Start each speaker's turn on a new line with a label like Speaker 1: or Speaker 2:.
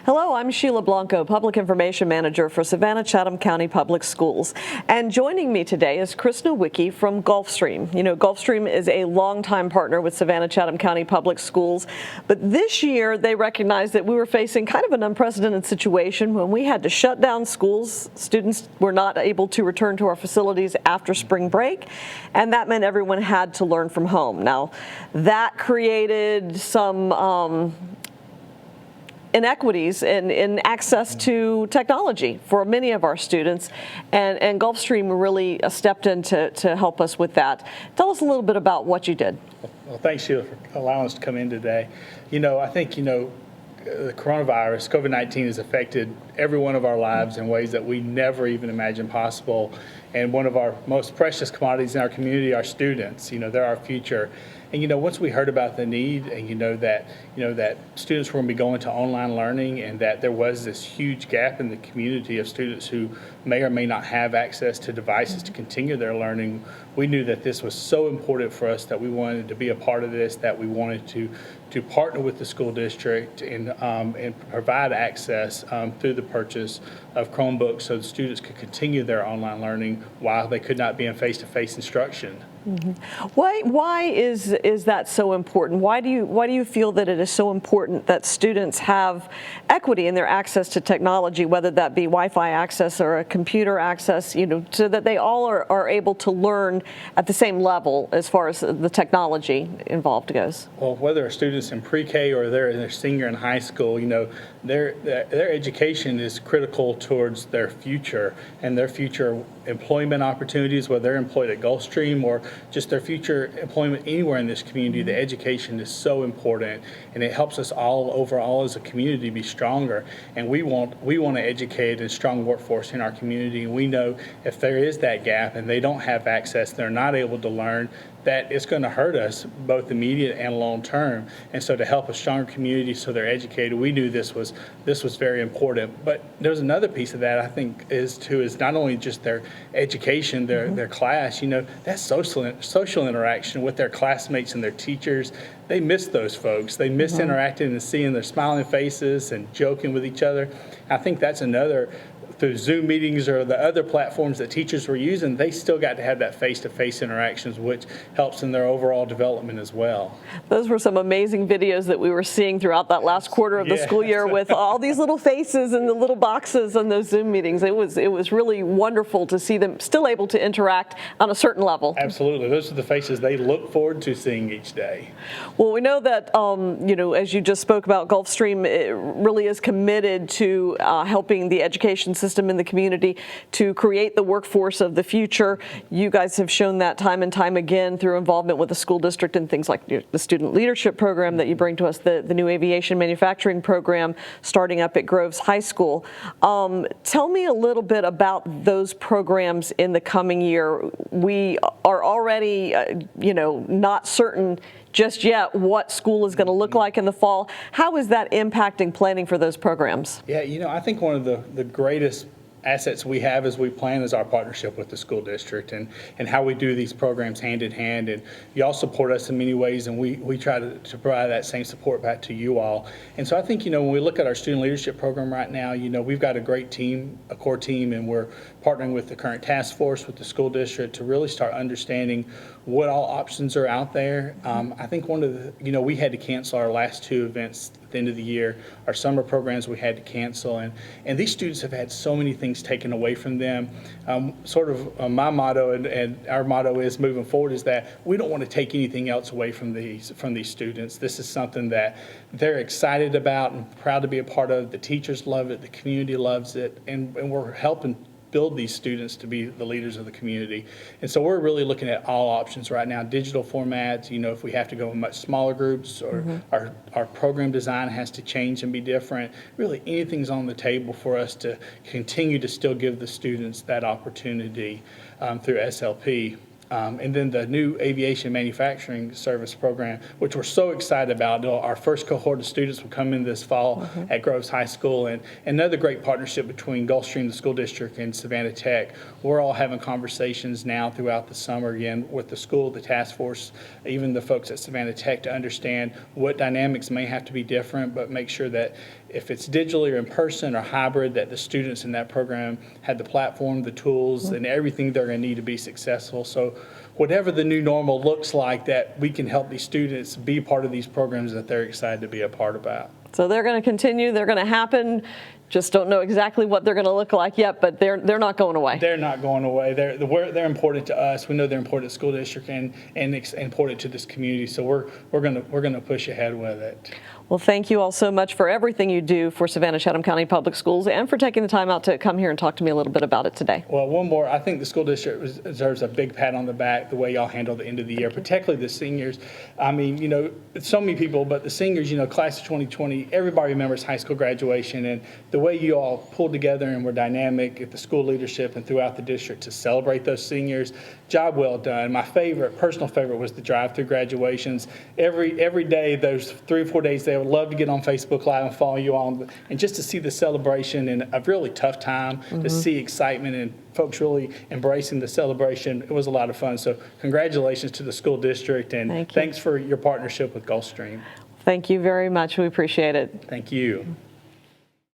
Speaker 1: Hello, I'm Sheila Blanco, Public Information Manager for Savannah-Chatham County Public Schools. And joining me today is Chris Nowicki from Gulfstream. You know, Gulfstream is a longtime partner with Savannah-Chatham County Public Schools. But this year, they recognized that we were facing kind of an unprecedented situation when we had to shut down schools. Students were not able to return to our facilities after spring break, and that meant everyone had to learn from home. Now, that created some inequities in access to technology for many of our students, and Gulfstream really stepped in to help us with that. Tell us a little bit about what you did.
Speaker 2: Well, thanks, Sheila, for allowing us to come in today. I think, the coronavirus, COVID-19, has affected every one of our lives in ways that we never even imagined possible. And one of our most precious commodities in our community, our students, they're our future. And once we heard about the need, and that students were going to be going to online learning, and that there was this huge gap in the community of students who may or may not have access to devices to continue their learning, we knew that this was so important for us that we wanted to be a part of this, that we wanted to partner with the school district and provide access through the purchase of Chromebooks so the students could continue their online learning while they could not be in face-to-face instruction.
Speaker 1: Mm-hmm. Why is that so important? Why do you feel that it is so important that students have equity in their access to technology, whether that be Wi-Fi access or a computer access, so that they all are able to learn at the same level as far as the technology involved goes?
Speaker 2: Well, whether students in pre-K or they're in their senior in high school, their education is critical towards their future and their future employment opportunities, whether they're employed at Gulfstream or just their future employment anywhere in this community. The education is so important, and it helps us all overall as a community be stronger. And we want to educate a strong workforce in our community, and we know if there is that gap and they don't have access, they're not able to learn, that it's going to hurt us both immediate and long term. And so to help a stronger community so they're educated, we knew this was very important. But there's another piece of that I think is not only just their education, their class, that social interaction with their classmates and their teachers. They miss those folks. They miss interacting and seeing their smiling faces and joking with each other. I think that's another. Through Zoom meetings or the other platforms that teachers were using, they still got to have that face-to-face interactions, which helps in their overall development as well.
Speaker 1: Those were some amazing videos that we were seeing throughout that last quarter of the school year with all these little faces and the little boxes on those Zoom meetings. It was really wonderful to see them still able to interact on a certain level.
Speaker 2: Absolutely. Those are the faces they look forward to seeing each day.
Speaker 1: Well, we know that, as you just spoke about, Gulfstream really is committed to helping the education system in the community to create the workforce of the future. You guys have shown that time and time again through involvement with the school district and things like the student leadership program that you bring to us, the new aviation manufacturing program starting up at Groves High School. Tell me a little bit about those programs in the coming year. We are already, not certain just yet what school is going to look like in the fall. How is that impacting planning for those programs?
Speaker 2: Yeah, I think one of the greatest assets we have as we plan is our partnership with the school district and how we do these programs hand in hand. And you all support us in many ways, and we try to provide that same support back to you all. And so I think, when we look at our student leadership program right now, we've got a great team, a core team, and we're partnering with the current task force with the school district to really start understanding what all options are out there. I think one of the, we had to cancel our last two events at the end of the year. Our summer programs we had to cancel, and these students have had so many things taken away from them. My motto and our motto is moving forward is that we don't want to take anything else away from these students. This is something that they're excited about and proud to be a part of. The teachers love it, the community loves it, and we're helping build these students to be the leaders of the community. And so we're really looking at all options right now, digital formats, if we have to go in much smaller groups or our program design has to change and be different. Really anything's on the table for us to continue to still give the students that opportunity through SLP. And then the new aviation manufacturing service program, which we're so excited about. Our first cohort of students will come in this fall at Groves High School. And another great partnership between Gulfstream, the school district, and Savannah Tech. We're all having conversations now throughout the summer again with the school, the task force, even the folks at Savannah Tech to understand what dynamics may have to be different, but make sure that if it's digitally or in person or hybrid, that the students in that program have the platform, the tools, and everything they're going to need to be successful. So whatever the new normal looks like, that we can help these students be part of these programs that they're excited to be a part about.
Speaker 1: So they're going to continue, they're going to happen. Just don't know exactly what they're going to look like yet, but they're not going away.
Speaker 2: They're not going away. They're important to us. We know they're important to the school district and important to this community. So we're going to push ahead with it.
Speaker 1: Well, thank you all so much for everything you do for Savannah Chatham County Public Schools and for taking the time out to come here and talk to me a little bit about it today.
Speaker 2: Well, one more. I think the school district deserves a big pat on the back, the way y'all handle the end of the year, particularly the seniors. I mean, so many people, but the seniors, class of 2020, everybody remembers high school graduation, and the way you all pulled together and were dynamic at the school leadership and throughout the district to celebrate those seniors, job well done. My personal favorite was the drive-through graduations. Every day, those 3 or 4 days, they would love to get on Facebook Live and follow you on, and just to see the celebration in a really tough time, to see excitement and folks really embracing the celebration. It was a lot of fun. So congratulations to the school district, and thanks for your partnership with Gulfstream.
Speaker 1: Thank you very much. We appreciate it.
Speaker 2: Thank you.